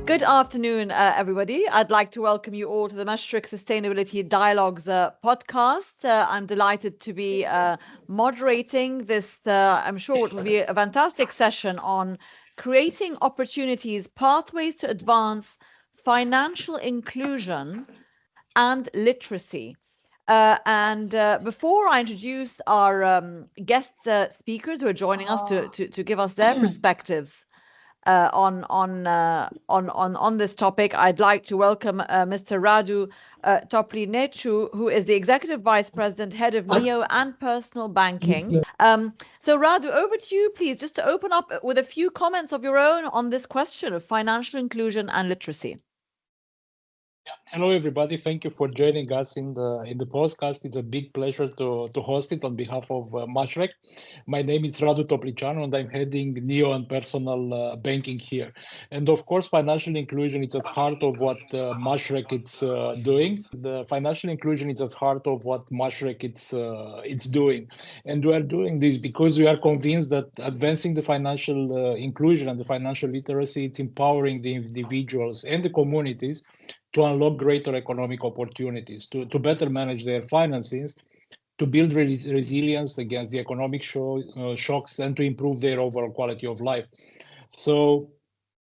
Good afternoon, everybody. I'd like to welcome you all to the Mashreq Sustainability Dialogues podcast. I'm delighted to be moderating this, I'm sure it will be a fantastic session on creating opportunities, pathways to advance financial inclusion and literacy. Before I introduce our guest speakers who are joining us to give us their perspectives on this topic, I'd like to welcome Mr. Radu Toplinechu, who is the Executive Vice President, Head of NEO and Personal Banking. So Radu, over to you, please, just to open up with a few comments of your own on this question of financial inclusion and literacy. Hello, everybody. Thank you for joining us in the podcast. It's a big pleasure to host it on behalf of Mashreq. My name is Radu Topliceanu, and I'm heading NEO and Personal Banking here. And of course, financial inclusion is at heart of what Mashreq is doing. The financial inclusion is at heart of what Mashreq it's doing. And we are doing this because we are convinced that advancing the financial inclusion and the financial literacy, it's empowering the individuals and the communities to unlock greater economic opportunities, to better manage their finances, to build resilience against the economic shocks, and to improve their overall quality of life. So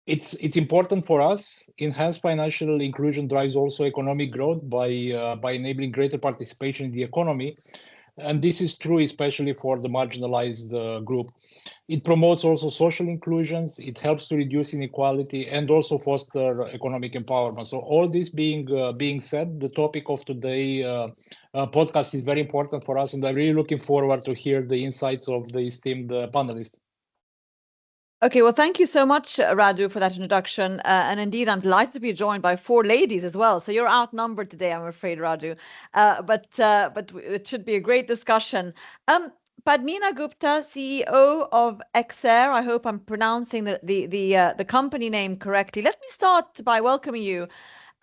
it's important for us. Enhanced financial inclusion drives also economic growth by enabling greater participation in the economy. And this is true especially for the marginalized group. It promotes also social inclusions, it helps to reduce inequality and also foster economic empowerment. So all this being said, the topic of today podcast is very important for us, and I'm really looking forward to hear the insights of the esteemed panelists. Okay, well, thank you so much, Radu, for that introduction. And indeed, I'm delighted to be joined by 4 ladies as well. So you're outnumbered today, I'm afraid, Radu. But it should be a great discussion. Padmini Gupta, CEO of Xare. I hope I'm pronouncing the company name correctly. Let me start by welcoming you.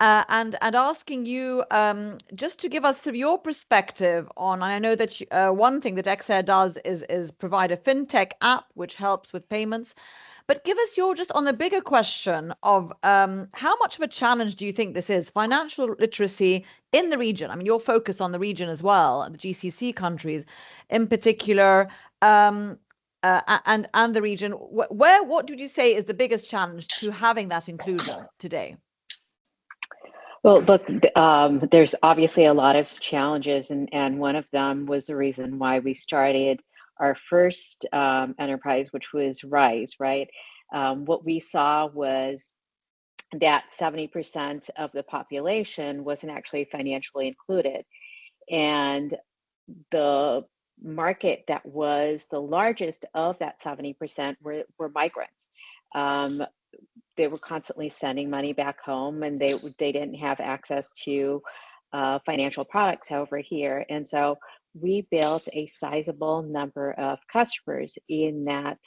And asking you just to give us your perspective on, and I know that one thing that Xare does is provide a fintech app which helps with payments, but give us your just on the bigger question of how much of a challenge do you think this is, financial literacy in the region? I mean, you're focused on the region as well, the GCC countries in particular, and the region. What would you say is the biggest challenge to having that inclusion today? Well, look, there's obviously a lot of challenges, and one of them was the reason why we started our first enterprise, which was RISE, right? What we saw was that 70% of the population wasn't actually financially included. And the market that was the largest of that 70% were migrants. They were constantly sending money back home, and they didn't have access to financial products over here. And so we built a sizable number of customers in that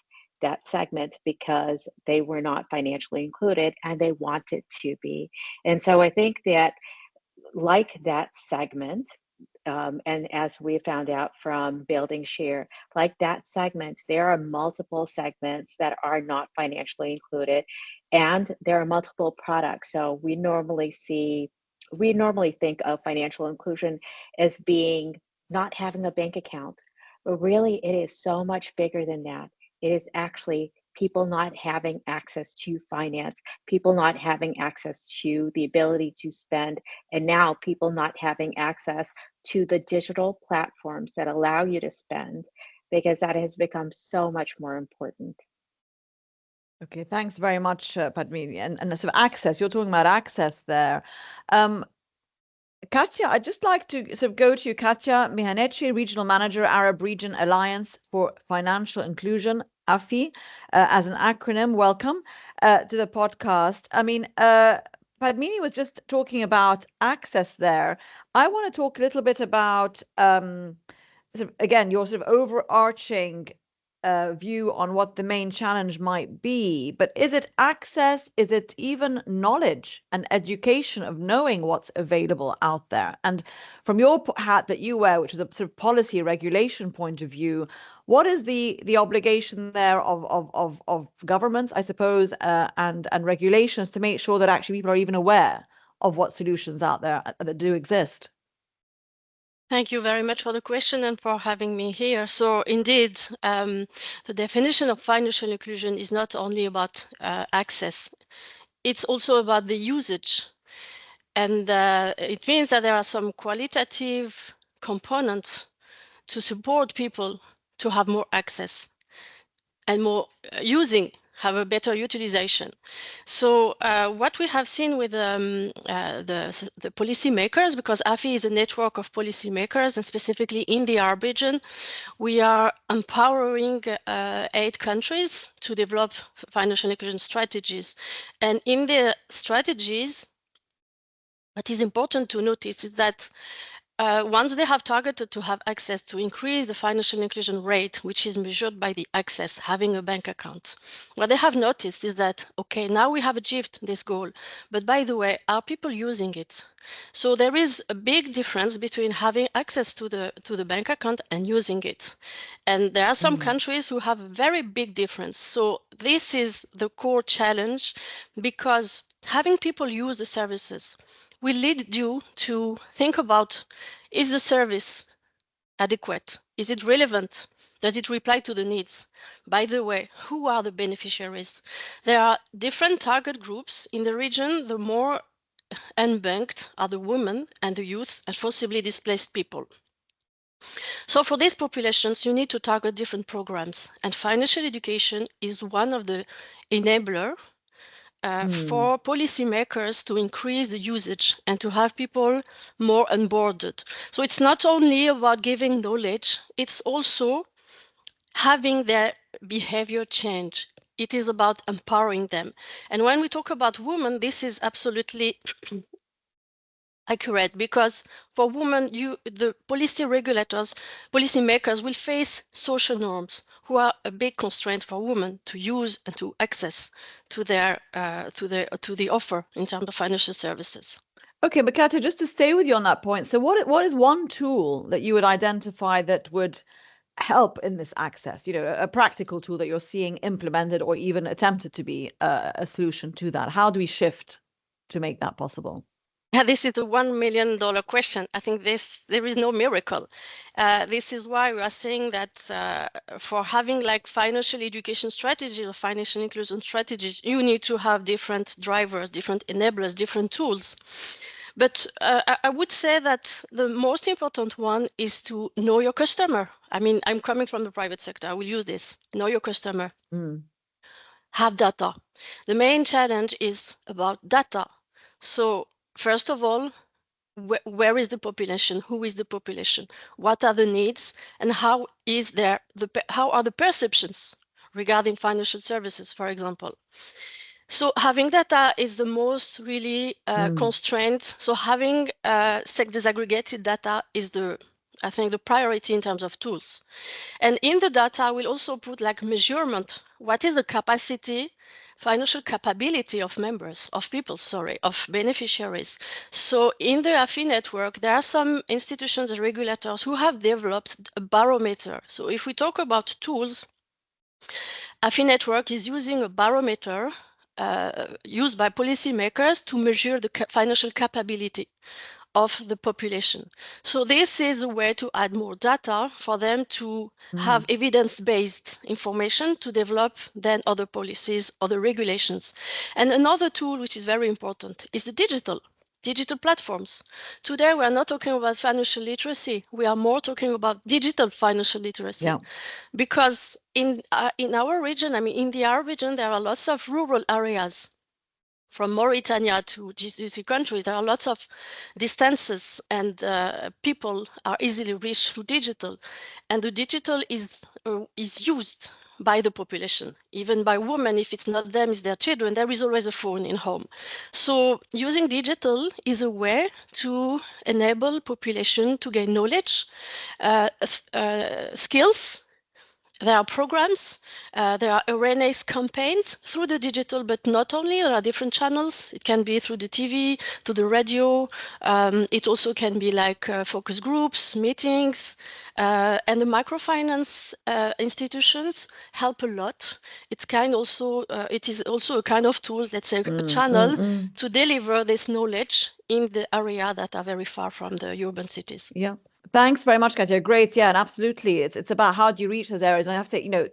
segment because they were not financially included and they wanted to be. And so I think that like that segment, and as we found out from building Xare, like that segment, there are multiple segments that are not financially included, and there are multiple products. So we normally think of financial inclusion as being not having a bank account, but really it is so much bigger than that. It is actually people not having access to finance, people not having access to the ability to spend, and now people not having access to the digital platforms that allow you to spend, because that has become so much more important. Okay, thanks very much, Padmini. And sort of access, you're talking about access there. Katia, I'd just like to sort of go to you, Katia Mehanneche, Regional Manager, Arab Region Alliance for Financial Inclusion, AFI, as an acronym. Welcome to the podcast. I mean, Padmini was just talking about access there. I want to talk a little bit about, again, your sort of overarching view on what the main challenge might be. But is it access? Is it even knowledge and education of knowing what's available out there? And from your hat that you wear, which is a sort of policy regulation point of view, What is the obligation there of governments, I suppose, and regulations to make sure that actually people are even aware of what solutions out there that do exist? Thank you very much for the question and for having me here. So indeed, the definition of financial inclusion is not only about access, it's also about the usage. And it means that there are some qualitative components to support people to have more access and more have a better utilization. So what we have seen with the policymakers, because AFI is a network of policymakers, and specifically in the Arab region, we are empowering 8 countries to develop financial inclusion strategies. And in the strategies, what is important to notice is that once they have targeted to have access to increase the financial inclusion rate, which is measured by the access, having a bank account, what they have noticed is that, okay, now we have achieved this goal, but by the way, are people using it? So there is a big difference between having access to the bank account and using it. And there are some countries who have a very big difference. So this is the core challenge, because having people use the services will lead you to think about, is the service adequate? Is it relevant? Does it reply to the needs? By the way, who are the beneficiaries? There are different target groups in the region. The more unbanked are the women and the youth and forcibly displaced people. So for these populations, you need to target different programs, and financial education is one of the enablers for policymakers to increase the usage and to have people more onboarded. So it's not only about giving knowledge, it's also having their behavior change. It is about empowering them. And when we talk about women, this is absolutely accurate, because for women, the policymakers will face social norms who are a big constraint for women to use and to access to their to the offer in terms of financial services. Okay, but Katia, just to stay with you on that point, so what is one tool that you would identify that would help in this access? You know, a practical tool that you're seeing implemented or even attempted to be a solution to that. How do we shift to make that possible? Yeah, this is the $1 million question. I think there is no miracle. This is why we are saying that for having like financial education strategies or financial inclusion strategies, you need to have different drivers, different enablers, different tools. But I would say that the most important one is to know your customer. I mean, I'm coming from the private sector. I will use this. Know your customer. Have data. The main challenge is about data. So first of all, where is the population? Who is the population? What are the needs? And how are the perceptions regarding financial services, for example? So having data is the most really constraint. So having disaggregated data is I think the priority in terms of tools. And in the data, we'll also put like measurement. What is the capacity, financial capability of of beneficiaries? So in the AFI network, there are some institutions and regulators who have developed a barometer. So if we talk about tools, AFI network is using a barometer used by policymakers to measure the financial capability of the population. So this is a way to add more data for them to have evidence-based information to develop then other policies, other regulations. And another tool which is very important is the digital platforms. Today, we are not talking about financial literacy. We are more talking about digital financial literacy. Yeah. Because in our region, I mean, in the Arab region, there are lots of rural areas. From Mauritania to GCC countries, there are lots of distances, and people are easily reached through digital. And the digital is used by the population, even by women. If it's not them, it's their children. There is always a phone in home. So using digital is a way to enable population to gain knowledge, skills, There are programs, there are awareness campaigns through the digital, but not only. There are different channels. It can be through the TV, through the radio. It also can be like focus groups, meetings, and the microfinance institutions help a lot. It's it is also a kind of tool, let's say a channel to deliver this knowledge in the area that are very far from the urban cities. Yeah. Thanks very much, Katia. Great. Yeah, and absolutely. It's about how do you reach those areas. And I have to say,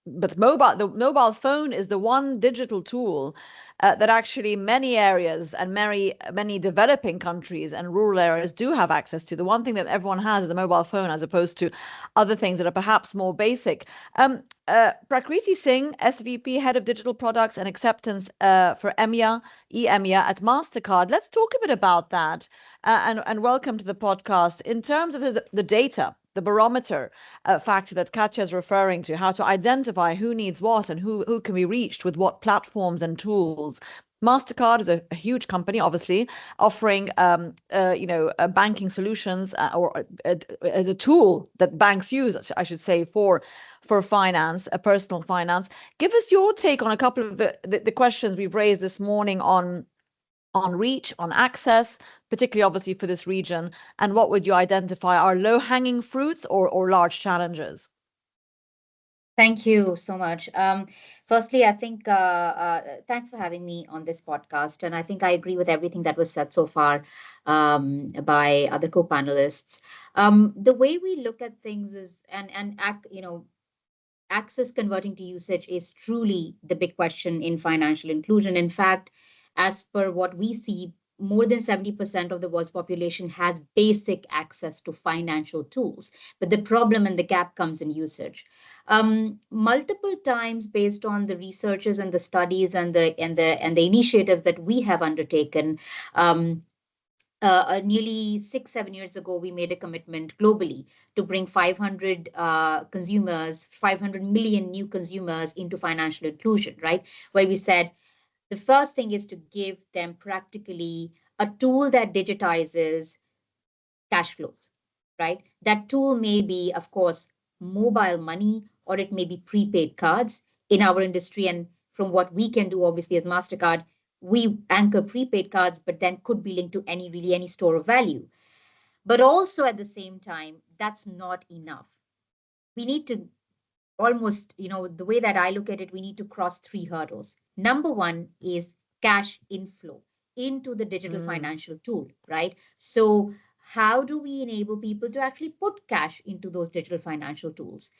but the mobile phone is the one digital tool that actually many areas and many developing countries and rural areas do have access to. The one thing that everyone has is a mobile phone, as opposed to other things that are perhaps more basic. Prakriti Singh, SVP, Head of Digital Products and Acceptance for EEMEA at Mastercard. Let's talk a bit about that and welcome to the podcast. In terms of the data, the barometer factor that Katia is referring to, how to identify who needs what and who can be reached with what platforms and tools. Mastercard is a huge company, obviously, offering banking solutions or as a tool that banks use, I should say, for finance, personal finance. Give us your take on a couple of the questions we've raised this morning on reach, on access, particularly obviously for this region, and what would you identify are low-hanging fruits or large challenges? Thank you so much. Firstly, I think thanks for having me on this podcast. And I think I agree with everything that was said so far by other co-panelists. The way we look at things is, access converting to usage is truly the big question in financial inclusion. In fact, as per what we see, more than 70% of the world's population has basic access to financial tools. But the problem and the gap comes in usage. Multiple times, based on the researches and the studies and the initiatives that we have undertaken, nearly 6-7 years ago, we made a commitment globally to bring 500 million new consumers into financial inclusion, right? Where we said, the first thing is to give them practically a tool that digitizes cash flows, right? That tool may be, of course, mobile money, or it may be prepaid cards in our industry. And from what we can do, obviously, as Mastercard, we anchor prepaid cards, but then could be linked to any store of value. But also at the same time, that's not enough. We need to almost, the way that I look at it, we need to cross 3 hurdles. Number one is cash inflow into the digital financial tool, right? So how do we enable people to actually put cash into those digital financial tools?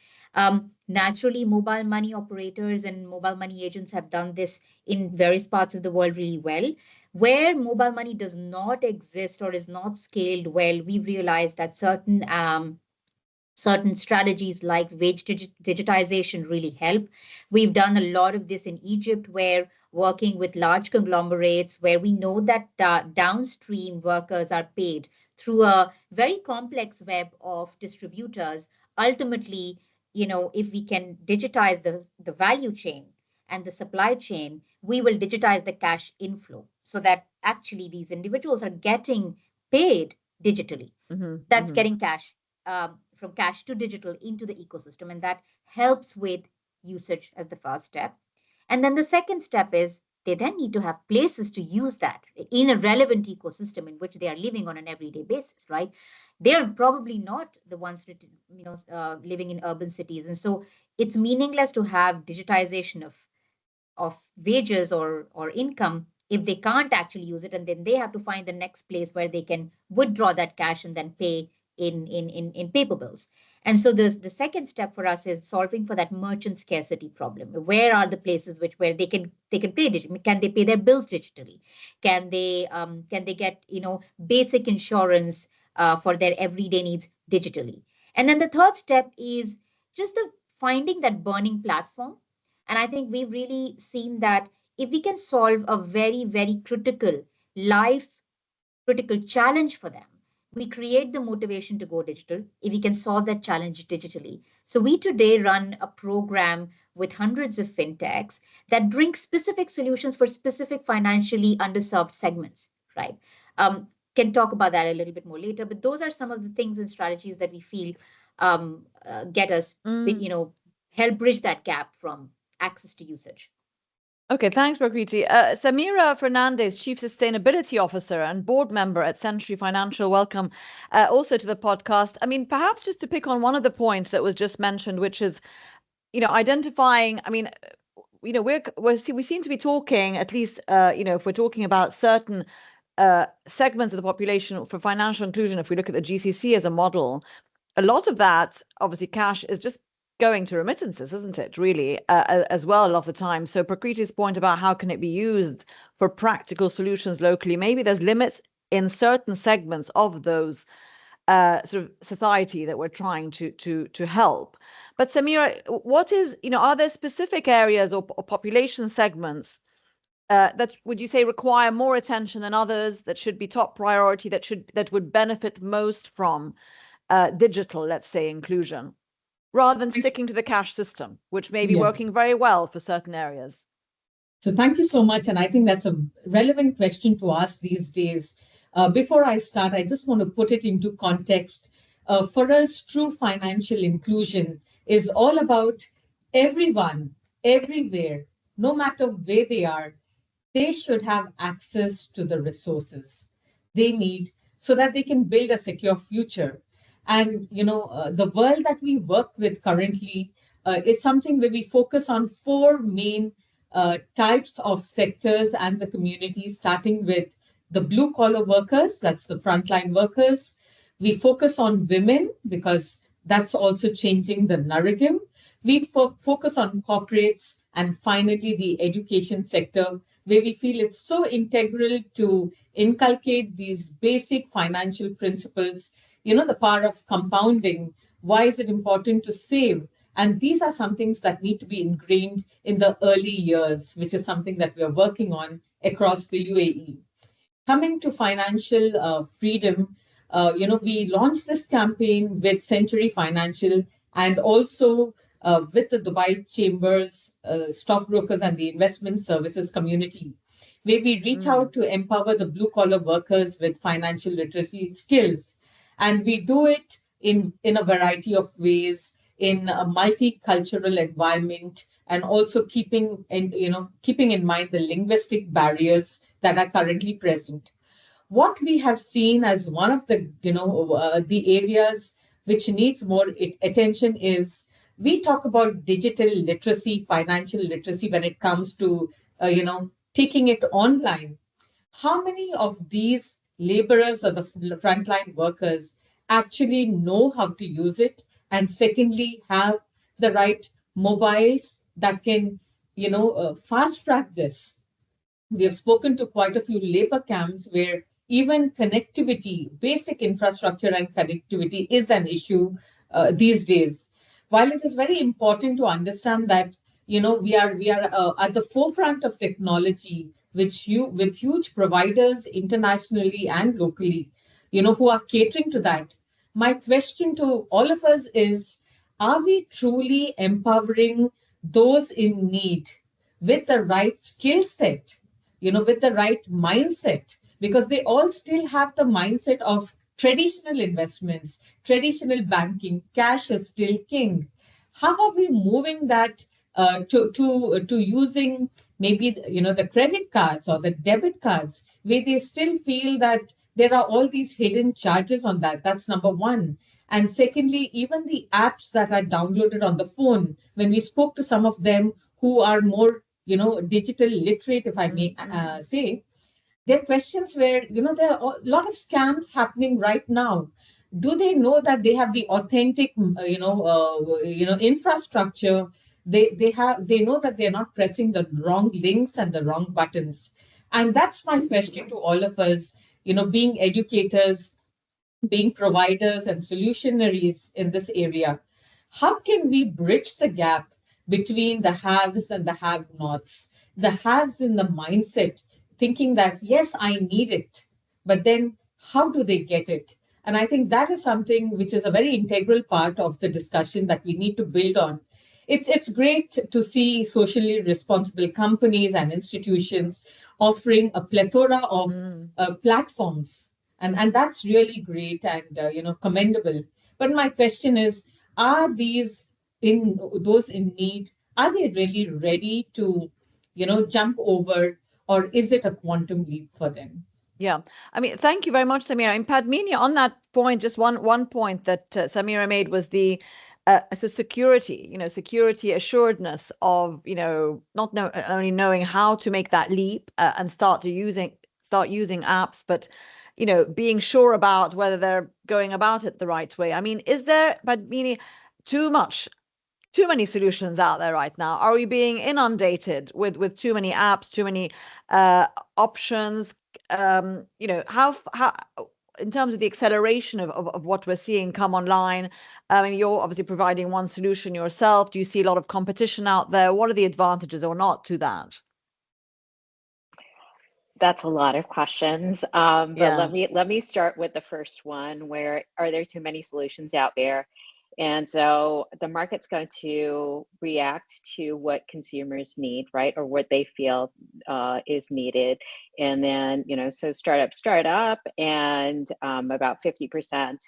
Naturally, mobile money operators and mobile money agents have done this in various parts of the world really well. Where mobile money does not exist or is not scaled well, we've realized that certain strategies like wage digitization really help. We've done a lot of this in Egypt, where working with large conglomerates, where we know that downstream workers are paid through a very complex web of distributors. Ultimately, if we can digitize the value chain and the supply chain, we will digitize the cash inflow so that actually these individuals are getting paid digitally. That's getting cash from cash to digital into the ecosystem. And that helps with usage as the first step. And then the second step is they then need to have places to use that in a relevant ecosystem in which they are living on an everyday basis, right? They're probably not the ones living in urban cities. And so it's meaningless to have digitization of wages or income if they can't actually use it. And then they have to find the next place where they can withdraw that cash and then pay in paper bills. And so the second step for us is solving for that merchant scarcity problem. Where are the places where they can pay digitally? Can they pay their bills digitally? Can they get basic insurance for their everyday needs digitally? And then the third step is just the finding that burning platform. And I think we've really seen that if we can solve a very, very critical challenge for them, we create the motivation to go digital if we can solve that challenge digitally. So we today run a program with hundreds of fintechs that bring specific solutions for specific financially underserved segments, right? Can talk about that a little bit more later, but those are some of the things and strategies that we feel get us, help bridge that gap from access to usage. Okay, thanks, Prakriti. Sameera Fernandes, Chief Sustainability Officer and board member at Century Financial, welcome also to the podcast. I mean, perhaps just to pick on one of the points that was just mentioned, which is, identifying, we seem to be talking, at least, if we're talking about certain segments of the population for financial inclusion, if we look at the GCC as a model, a lot of that, obviously, cash is just going to remittances, isn't it, really, as well, a lot of the time. So Prakriti's point about how can it be used for practical solutions locally, maybe there's limits in certain segments of those sort of society that we're trying to help. But Sameera, what is, are there specific areas or population segments that would you say require more attention than others, that should be top priority, that would benefit most from digital, let's say, inclusion, rather than sticking to the cash system, which may be working very well for certain areas? So thank you so much. And I think that's a relevant question to ask these days. Before I start, I just want to put it into context. For us, true financial inclusion is all about everyone, everywhere, no matter where they are, they should have access to the resources they need so that they can build a secure future. And, the world that we work with currently is something where we focus on four main types of sectors and the communities, starting with the blue collar workers, that's the frontline workers. We focus on women because that's also changing the narrative. We focus on corporates, and finally the education sector, where we feel it's so integral to inculcate these basic financial principles, the power of compounding. Why is it important to save? And these are some things that need to be ingrained in the early years, which is something that we are working on across the UAE. Coming to financial freedom, we launched this campaign with Century Financial and also with the Dubai Chambers, stockbrokers, and the investment services community, where we reach out to empower the blue collar workers with financial literacy skills. And we do it in a variety of ways, in a multicultural environment, and also keeping in mind the linguistic barriers that are currently present. What we have seen as one of the the areas which needs more attention is, we talk about digital literacy, financial literacy, when it comes to taking it online. How many of these laborers or the frontline workers actually know how to use it? And secondly, have the right mobiles that can, fast track this. We have spoken to quite a few labor camps where even connectivity, basic infrastructure and connectivity is an issue these days. While it is very important to understand that, we are at the forefront of technology, with huge providers internationally and locally, who are catering to that. My question to all of us is, are we truly empowering those in need with the right skill set, with the right mindset? Because they all still have the mindset of traditional investments, traditional banking, cash is still king. How are we moving that to using maybe the credit cards or the debit cards, where they still feel that there are all these hidden charges on that? That's number one. And secondly, even the apps that are downloaded on the phone, when we spoke to some of them who are more, digital literate, if I may say, their questions were, there are a lot of scams happening right now. Do they know that they have the authentic, infrastructure? They know that they're not pressing the wrong links and the wrong buttons. And that's my question to all of us, being educators, being providers and solutionaries in this area. How can we bridge the gap between the haves and the have-nots? The haves in the mindset, thinking that, yes, I need it, but then how do they get it? And I think that is something which is a very integral part of the discussion that we need to build on. It's great to see socially responsible companies and institutions offering a plethora of platforms, and that's really great and commendable. But my question is, are these those in need, are they really ready to, jump over, or is it a quantum leap for them? Yeah, I mean, thank you very much, Sameera. In Padmini, on that point, just one point that Sameera made was the, I suppose, security. Security assuredness of not only knowing how to make that leap and start using apps, but being sure about whether they're going about it the right way. I mean, is there, Padmini, too many solutions out there right now? Are we being inundated with too many apps, too many options? How in terms of the acceleration of what we're seeing come online, I mean, you're obviously providing one solution yourself. Do you see a lot of competition out there? What are the advantages or not to that? That's a lot of questions. But let me start with the first one, where are there too many solutions out there? And so the market's going to react to what consumers need, right? Or what they feel is needed. And then, so start up, and about 50%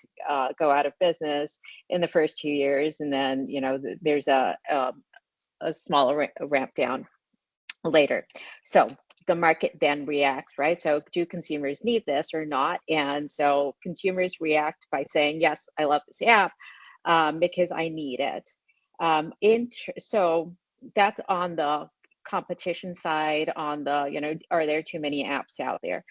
go out of business in the first 2 years. And then, there's a smaller ramp down later. So the market then reacts, right? So do consumers need this or not? And so consumers react by saying, yes, I love this app because I need it. So that's on the competition side, on the, are there too many apps out there?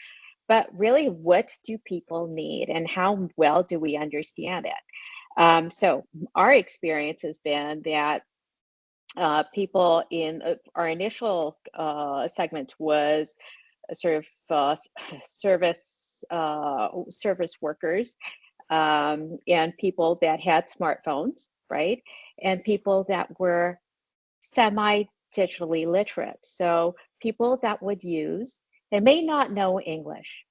But really, what do people need, and how well do we understand it? So our experience has been that people in our initial segment was sort of service workers, and people that had smartphones, right? And people that were semi-digitally literate. So people that would use, they may not know English,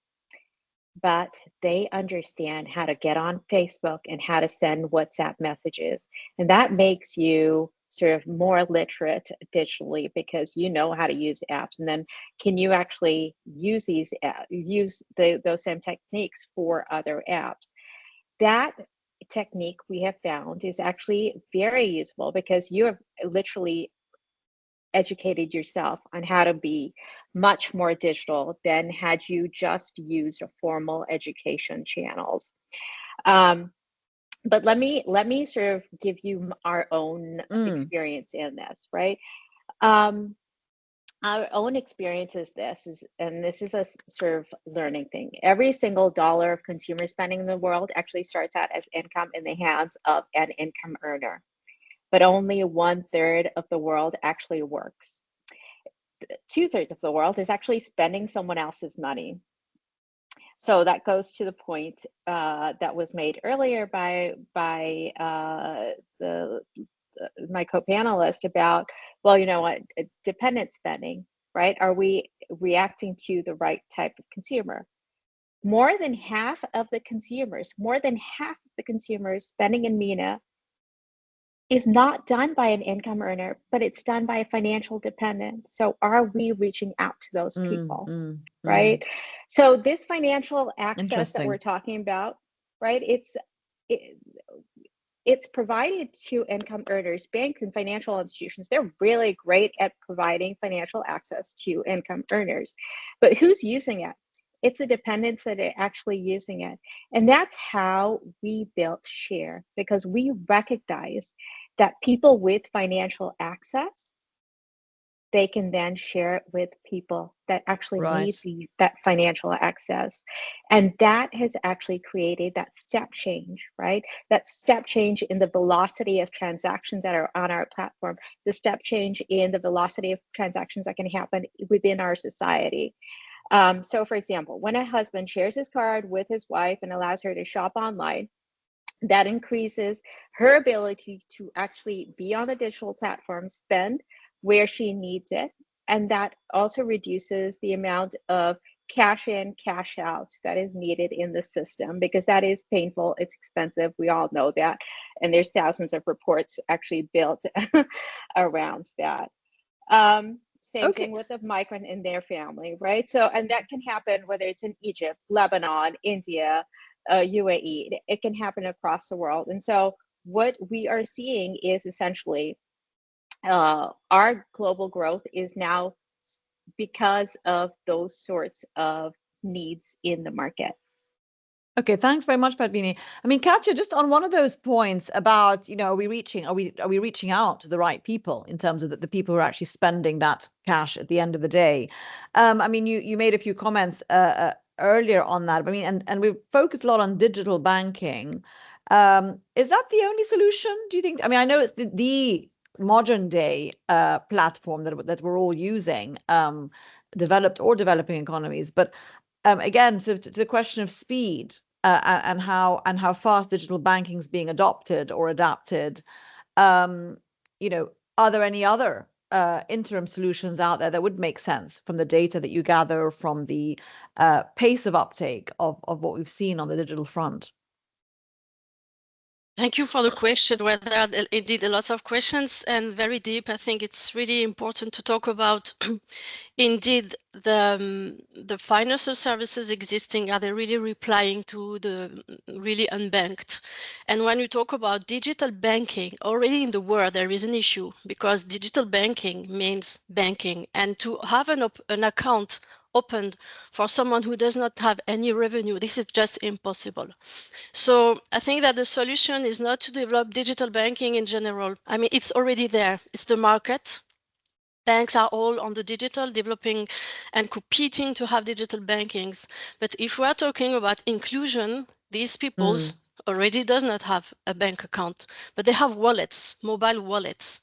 but they understand how to get on Facebook and how to send WhatsApp messages. And that makes you sort of more literate digitally, because you know how to use apps. And then can you actually use those same techniques for other apps? That technique, we have found, is actually very useful, because you have literally educated yourself on how to be much more digital than had you just used a formal education channels. But let me sort of give you our own experience in this, right? Our own experience is this is a sort of learning thing. Every single dollar of consumer spending in the world actually starts out as income in the hands of an income earner, but only 1/3 of the world actually works. 2/3 of the world is actually spending someone else's money. So that goes to the point that was made earlier by my co-panelist about, well, what, dependent spending, right? Are we reacting to the right type of consumer? More than half of the consumers spending in MENA is not done by an income earner, but it's done by a financial dependent. So are we reaching out to those people, right? So this financial access that we're talking about, right? It's provided to income earners. Banks and financial institutions, they're really great at providing financial access to income earners. But who's using it? It's the dependents that are actually using it. And that's how we built Xare, because we recognize that people with financial access, they can then share it with people that actually need that financial access. And that has actually created that step change, right? That step change in the velocity of transactions that are on our platform, the step change in the velocity of transactions that can happen within our society. So for example, when a husband shares his card with his wife and allows her to shop online, that increases her ability to actually be on a digital platform, spend where she needs it. And that also reduces the amount of cash in, cash out that is needed in the system, because that is painful, it's expensive, we all know that. And there's thousands of reports actually built around that. Same thing with a migrant and their family, right? So, and that can happen whether it's in Egypt, Lebanon, India, UAE, it can happen across the world. And so what we are seeing is essentially our global growth is now because of those sorts of needs in the market. Okay, thanks very much, Padmini. I mean, Katia, just on one of those points about, are we reaching out to the right people in terms of the people who are actually spending that cash at the end of the day? I mean, you made a few comments earlier on that. I mean, and we've focused a lot on digital banking. Is that the only solution, do you think? I mean, I know it's the modern day platform that we're all using, developed or developing economies, but again, to the question of speed and how fast digital banking is being adopted or adapted, are there any other interim solutions out there that would make sense from the data that you gather, from the pace of uptake of what we've seen on the digital front? Thank you for the question. Well, there are indeed a lot of questions and very deep. I think it's really important to talk about indeed the financial services existing. Are they really replying to the really unbanked? And when you talk about digital banking, already in the world there is an issue, because digital banking means banking, and to have an account opened for someone who does not have any revenue, this is just impossible. So I think that the solution is not to develop digital banking in general. I mean, it's already there. It's the market. Banks are all on the digital, developing and competing to have digital bankings. But if we're talking about inclusion, these peoples already does not have a bank account, but they have wallets, mobile wallets.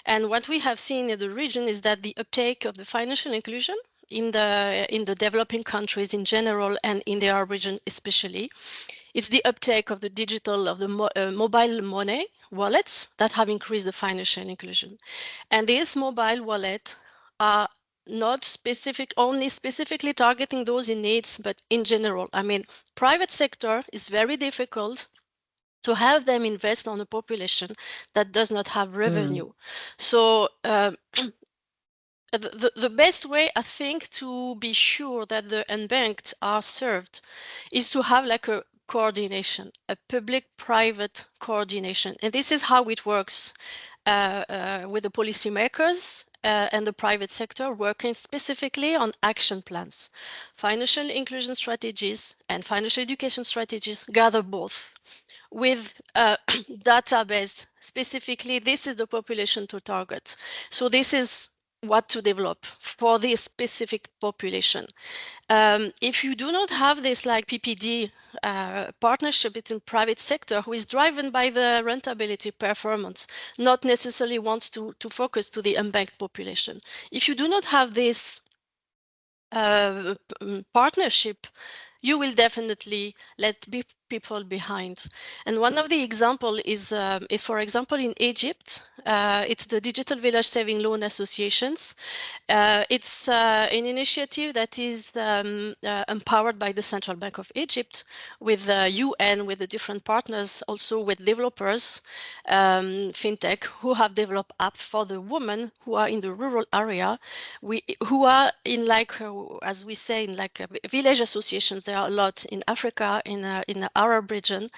And what we have seen in the region is that the uptake of the financial inclusion in the developing countries in general, and in their region especially, it's the uptake of the digital, of the mobile money wallets that have increased the financial inclusion. And these mobile wallets are not only specifically targeting those in needs, but in general. I mean, private sector is very difficult to have them invest on a population that does not have revenue. So the best way, I think, to be sure that the unbanked are served is to have like a coordination, a public-private coordination. And this is how it works with the policymakers and the private sector working specifically on action plans. Financial inclusion strategies and financial education strategies gather both with database. Specifically, this is the population to target. So this is what to develop for this specific population. If you do not have this like PPD partnership between private sector, who is driven by the rentability performance, not necessarily wants to focus to the unbanked population. If you do not have this partnership, you will definitely let people behind. And one of the example is for example, in Egypt, it's the Digital Village Saving Loan Associations. It's an initiative that is empowered by the Central Bank of Egypt, with the UN, with the different partners, also with developers, fintech, who have developed apps for the women who are in the rural area, who are in like, as we say, in like village associations. There are a lot in Africa, in the Arab region,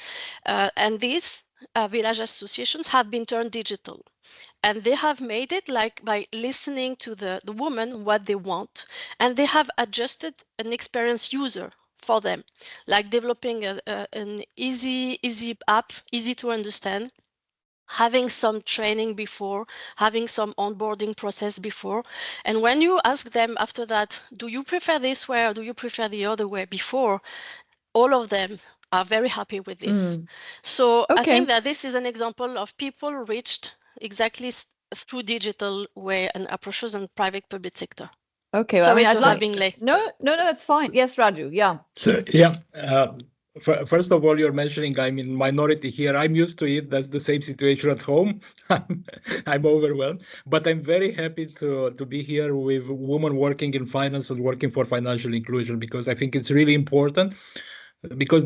and these village associations have been turned digital, and they have made it like by listening to the women what they want, and they have adjusted an experienced user for them, like developing an easy app, easy to understand, having some training before, having some onboarding process before. And when you ask them after that, do you prefer this way or do you prefer the other way before, all of them are very happy with this. So I think that this is an example of people reached exactly through digital way and approaches in private public sector. Okay, Sorry well, to have been late. No, that's fine. Yes, Raju, yeah. So, yeah. First of all, you're mentioning I'm in minority here. I'm used to it. That's the same situation at home. I'm overwhelmed, but I'm very happy to be here with women working in finance and working for financial inclusion, because I think it's really important, because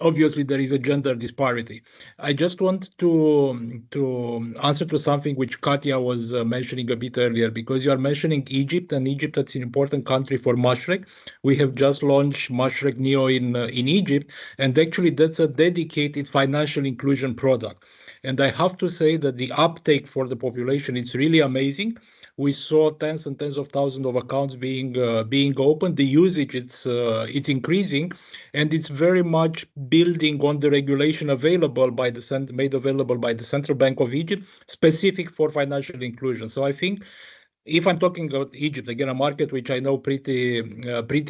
obviously there is a gender disparity. I just want to answer to something which Katia was mentioning a bit earlier, because you are mentioning Egypt, and Egypt, that's an important country for Mashreq. We have just launched Mashreq Neo in Egypt, and actually that's a dedicated financial inclusion product. And I have to say that the uptake for the population, it's really amazing. We saw tens and tens of thousands of accounts being opened. The usage, it's increasing, and it's very much building on the regulation available by made available by the Central Bank of Egypt, specific for financial inclusion. So I think, if I'm talking about Egypt, again, a market which I know pretty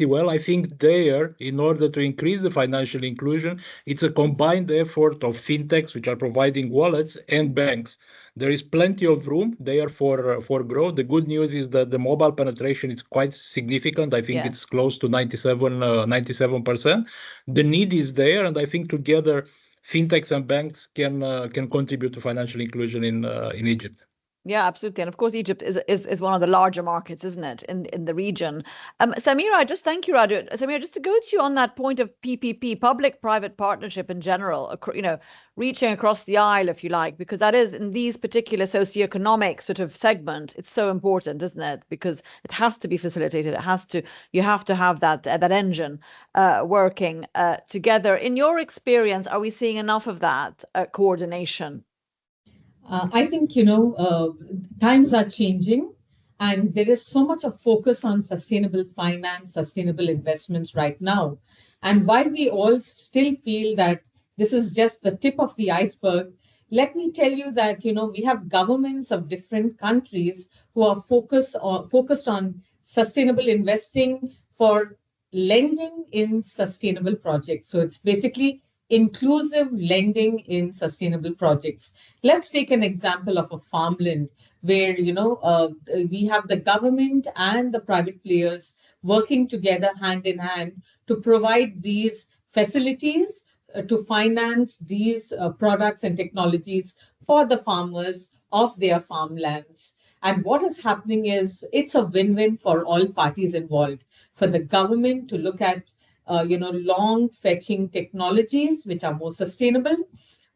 well, I think there, in order to increase the financial inclusion, it's a combined effort of fintechs, which are providing wallets, and banks. There is plenty of room there for growth. The good news is that the mobile penetration is quite significant. I think it's close to 97%. The need is there, and I think together fintechs and banks can contribute to financial inclusion in Egypt. Yeah, absolutely. And of course, Egypt is one of the larger markets, isn't it, in the region? Sameera, just thank you, Radu. Sameera, just to go to you on that point of PPP, public-private partnership in general, reaching across the aisle, if you like, because that is in these particular socioeconomic sort of segment, it's so important, isn't it? Because it has to be facilitated. You have to have that engine working together. In your experience, are we seeing enough of that coordination? I think, times are changing, and there is so much of focus on sustainable finance, sustainable investments right now. And while we all still feel that this is just the tip of the iceberg, let me tell you that, we have governments of different countries who are focused on sustainable investing for lending in sustainable projects. So it's basically inclusive lending in sustainable projects. Let's take an example of a farmland where, we have the government and the private players working together hand in hand to provide these facilities to finance these products and technologies for the farmers of their farmlands. And what is happening is it's a win-win for all parties involved. For the government to look at long-fetching technologies which are more sustainable,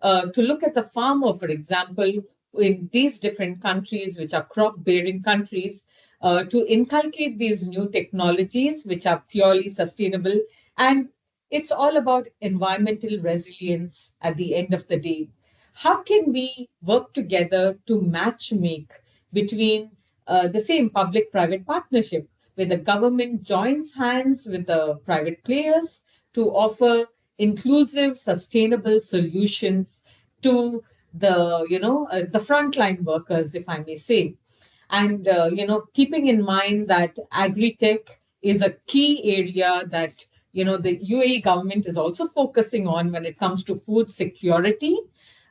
to look at the farmer, for example, in these different countries, which are crop-bearing countries, to inculcate these new technologies which are purely sustainable. And it's all about environmental resilience at the end of the day. How can we work together to match make between the same public-private partnership, where the government joins hands with the private players to offer inclusive, sustainable solutions to the frontline workers, if I may say. And, keeping in mind that agri-tech is a key area that, the UAE government is also focusing on when it comes to food security.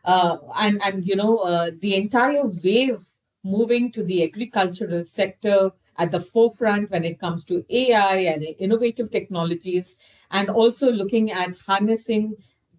The entire wave moving to the agricultural sector at the forefront when it comes to AI and innovative technologies, and also looking at harnessing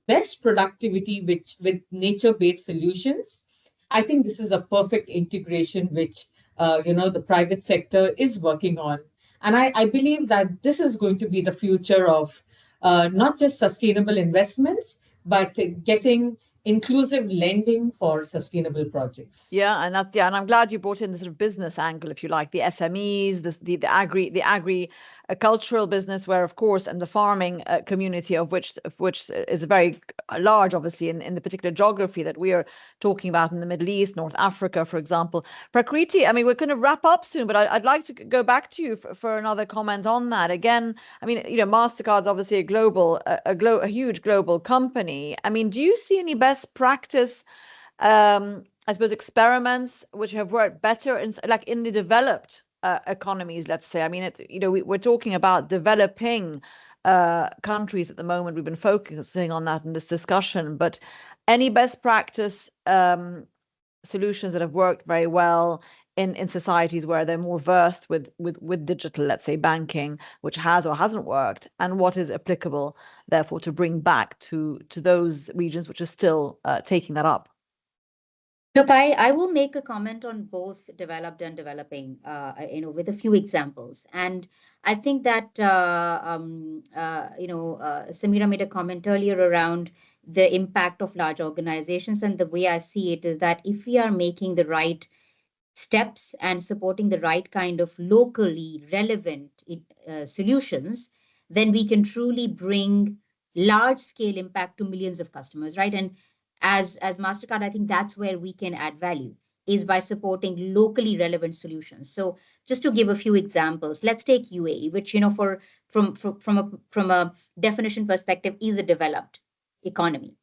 best productivity with nature-based solutions. I think this is a perfect integration which the private sector is working on. And I believe that this is going to be the future of not just sustainable investments, but getting inclusive lending for sustainable projects. Yeah, and I'm glad you brought in the sort of business angle, if you like, the SMEs, the agricultural business, where of course, and the farming community of which is very large, obviously, in the particular geography that we are talking about in the Middle East, North Africa, for example. Prakriti, I mean, we're going to wrap up soon, but I'd like to go back to you for another comment on that. Again, I mean, Mastercard's obviously a huge global company. I mean, do you see any best practice, I suppose, experiments which have worked better in the developed economies, let's say? I mean, we're talking about developing countries at the moment. We've been focusing on that in this discussion, but any best practice solutions that have worked very well in societies where they're more versed with digital, let's say, banking, which has or hasn't worked, and what is applicable, therefore, to bring back to those regions which are still taking that up? Look, I will make a comment on both developed and developing, with a few examples. And I think that, Sameera made a comment earlier around the impact of large organizations. And the way I see it is that if we are making the right steps and supporting the right kind of locally relevant solutions, then we can truly bring large scale impact to millions of customers, right? And As Mastercard, I think that's where we can add value, is by supporting locally relevant solutions. So just to give a few examples, let's take UAE, which, you know, from a definition perspective, is a developed economy.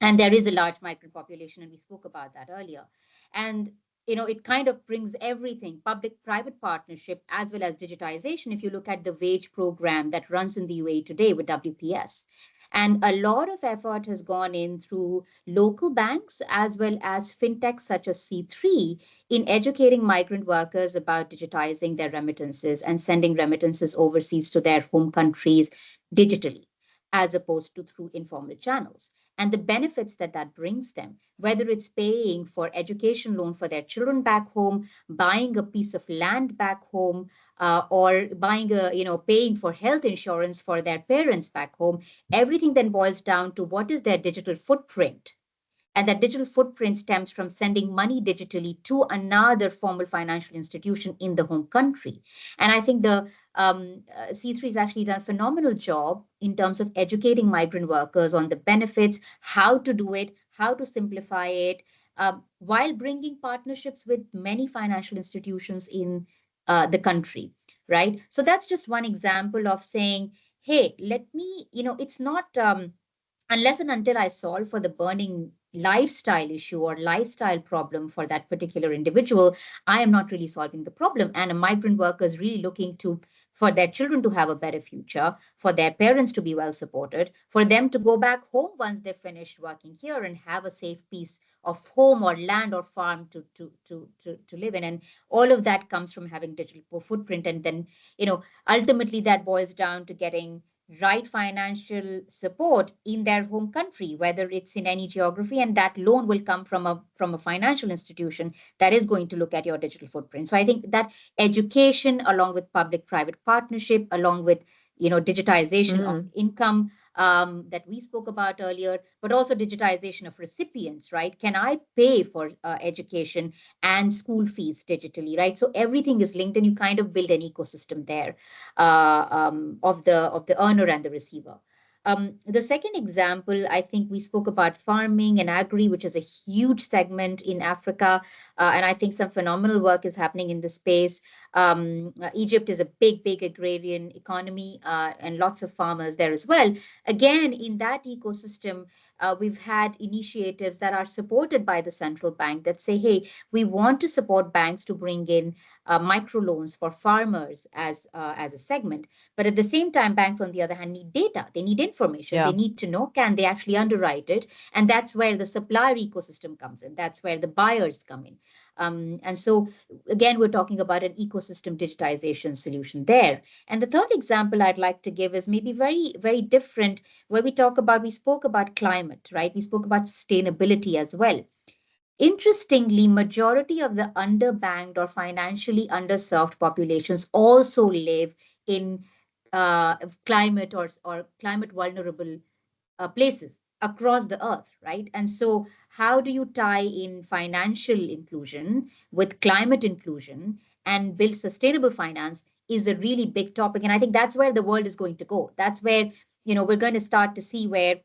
And there is a large migrant population, and we spoke about that earlier. And you know, it kind of brings everything, public-private partnership as well as digitization. If you look at the wage program that runs in the UAE today with WPS, and a lot of effort has gone in through local banks as well as fintechs such as C3 in educating migrant workers about digitizing their remittances and sending remittances overseas to their home countries digitally, as opposed to through informal channels. And the benefits that that brings them, whether it's paying for education loan for their children back home, buying a piece of land back home, or buying paying for health insurance for their parents back home, everything then boils down to what is their digital footprint. And that digital footprint stems from sending money digitally to another formal financial institution in the home country. And I think the C3 has actually done a phenomenal job in terms of educating migrant workers on the benefits, how to do it, how to simplify it, while bringing partnerships with many financial institutions in the country, right? So that's just one example of saying, hey, let me, it's not unless and until I solve for the burning lifestyle issue or lifestyle problem for that particular individual, I am not really solving the problem. And a migrant worker is really looking to for their children to have a better future, for their parents to be well supported, for them to go back home once they've finished working here and have a safe piece of home or land or farm to live in. And all of that comes from having digital footprint. And then, ultimately that boils down to getting right financial support in their home country, whether it's in any geography, and that loan will come from a financial institution that is going to look at your digital footprint. So I think that education, along with public-private partnership, along with digitization of income that we spoke about earlier, but also digitization of recipients, right? Can I pay for education and school fees digitally, right? So everything is linked, and you kind of build an ecosystem there of the earner and the receiver. The second example, I think we spoke about farming and agri, which is a huge segment in Africa. And I think some phenomenal work is happening in the space. Egypt is a big agrarian economy and lots of farmers there as well. Again, in that ecosystem, we've had initiatives that are supported by the central bank that say, hey, we want to support banks to bring in microloans for farmers as a segment. But at the same time, banks, on the other hand, need data. They need information. Yeah. They need to know, can they actually underwrite it? And that's where the supplier ecosystem comes in. That's where the buyers come in. And so, again, we're talking about an ecosystem digitization solution there. And the third example I'd like to give is maybe very, very different, where we spoke about climate, right? We spoke about sustainability as well. Interestingly, majority of the underbanked or financially underserved populations also live in climate or climate vulnerable places across the earth, right? And so how do you tie in financial inclusion with climate inclusion and build sustainable finance is a really big topic. And I think that's where the world is going to go. That's where, we're going to start to see where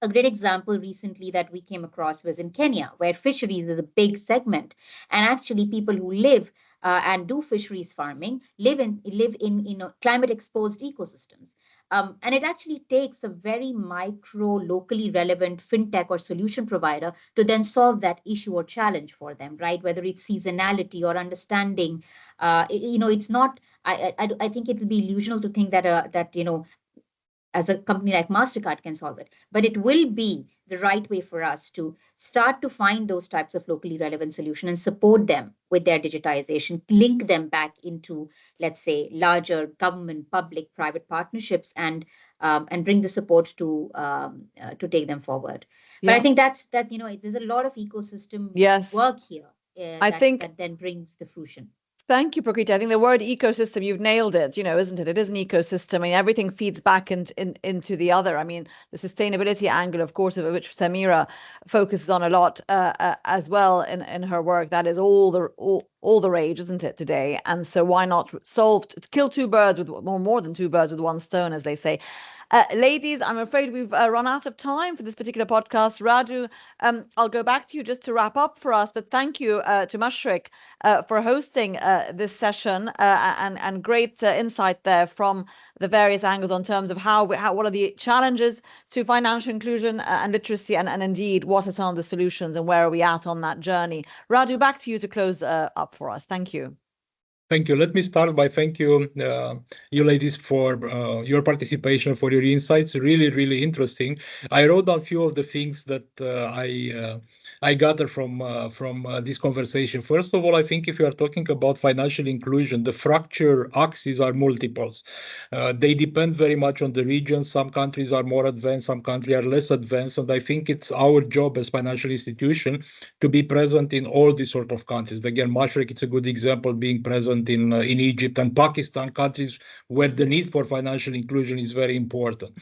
a great example recently that we came across was in Kenya, where fisheries is a big segment. And actually people who live and do fisheries farming live in climate exposed ecosystems. And it actually takes a very micro, locally relevant fintech or solution provider to then solve that issue or challenge for them, right? Whether it's seasonality or understanding, it's not. I think it will be illusional to think that as a company like Mastercard can solve it, but it will be the right way for us to start to find those types of locally relevant solutions and support them with their digitization, link them back into, let's say, larger government, public, private partnerships, and bring the support to take them forward. Yeah. But I think that there's a lot of ecosystem work here. I think that then brings the fruition. Thank you, Prakriti. I think the word ecosystem, you've nailed it, isn't it? It is an ecosystem. I mean, everything feeds back into the other. I mean, the sustainability angle, of course, of which Sameera focuses on a lot as well in her work. That is all all the rage, isn't it, today? And so why not kill two birds with more than two birds with one stone, as they say. Ladies, I'm afraid we've run out of time for this particular podcast. Radu, I'll go back to you just to wrap up for us, but thank you to Mashreq for hosting this session and great insight there from the various angles on terms of what are the challenges to financial inclusion and literacy, and indeed what are some of the solutions and where are we at on that journey. Radu, back to you to close up for us. Thank you. Thank you. Let me start by thank you, you ladies, for your participation, for your insights. Really, really interesting. I wrote down a few of the things that I gathered from this conversation. First of all, I think if you are talking about financial inclusion, the fracture axes are multiples. They depend very much on the region. Some countries are more advanced, some countries are less advanced, and I think it's our job as financial institution to be present in all these sort of countries. Again, Mashreq, it's a good example, being present in Egypt and Pakistan, countries where the need for financial inclusion is very important.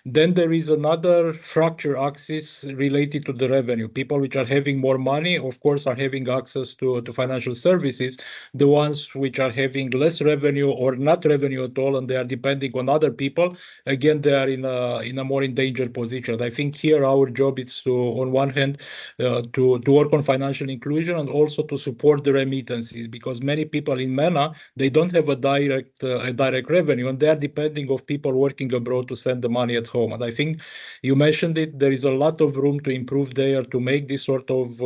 Then there is another fracture axis related to the revenue. People which are having more money, of course, are having access to financial services. The ones which are having less revenue or not revenue at all, and they are depending on other people, again, they are in a more endangered position. I think here our job is to, on one hand, to work on financial inclusion and also to support the remittances, because many people in MENA, they don't have a direct revenue, and they are depending on people working abroad to send the money at home. And I think you mentioned it, there is a lot of room to improve there, to make this sort of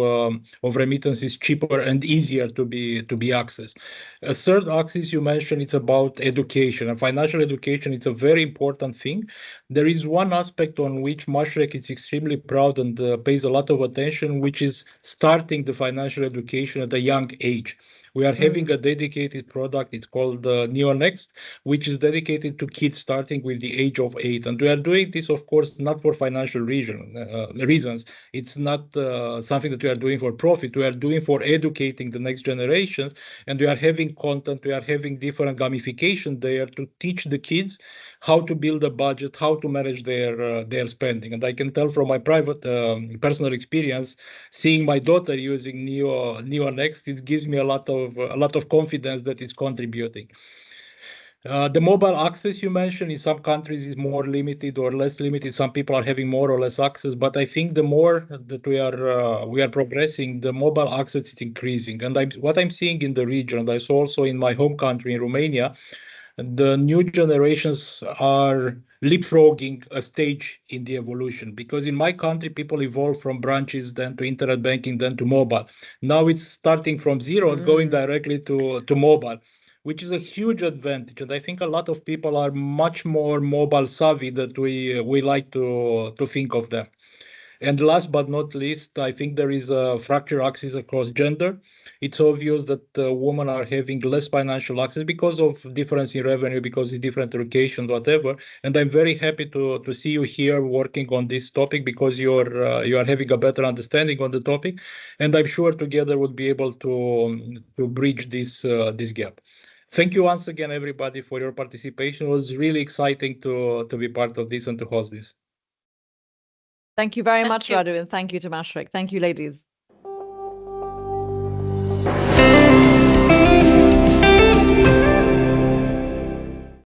remittances cheaper and easier to be accessed. A third axis you mentioned, it's about education, and financial education. It's a very important thing. There is one aspect on which Mashreq is extremely proud and pays a lot of attention, which is starting the financial education at a young age. We are having a dedicated product. It's called NeoNext, which is dedicated to kids starting with the age of 8. And we are doing this, of course, not for financial reasons. It's not something that we are doing for profit. We are doing for educating the next generations. And we are having content. We are having different gamification there to teach the kids how to build a budget, how to manage their spending. And I can tell from my private personal experience, seeing my daughter using NeoNext, it gives me a lot of confidence that it's contributing. The mobile access you mentioned in some countries is more limited or less limited. Some people are having more or less access, but I think the more that we are progressing, the mobile access is increasing. And what I'm seeing in the region, and I saw also in my home country in Romania, the new generations are leapfrogging a stage in the evolution, because in my country, people evolve from branches, then to internet banking, then to mobile. Now it's starting from zero and going directly to mobile, which is a huge advantage. And I think a lot of people are much more mobile savvy than we like to think of them. And last but not least, I think there is a fracture axis across gender. It's obvious that women are having less financial access because of difference in revenue, because of different education, whatever. And I'm very happy to see you here working on this topic, because you are having a better understanding on the topic. And I'm sure together we'll be able to bridge this gap. Thank you once again, everybody, for your participation. It was really exciting to be part of this and to host this. Thank you very much, Radu, and thank you to Mashreq. Thank you, ladies.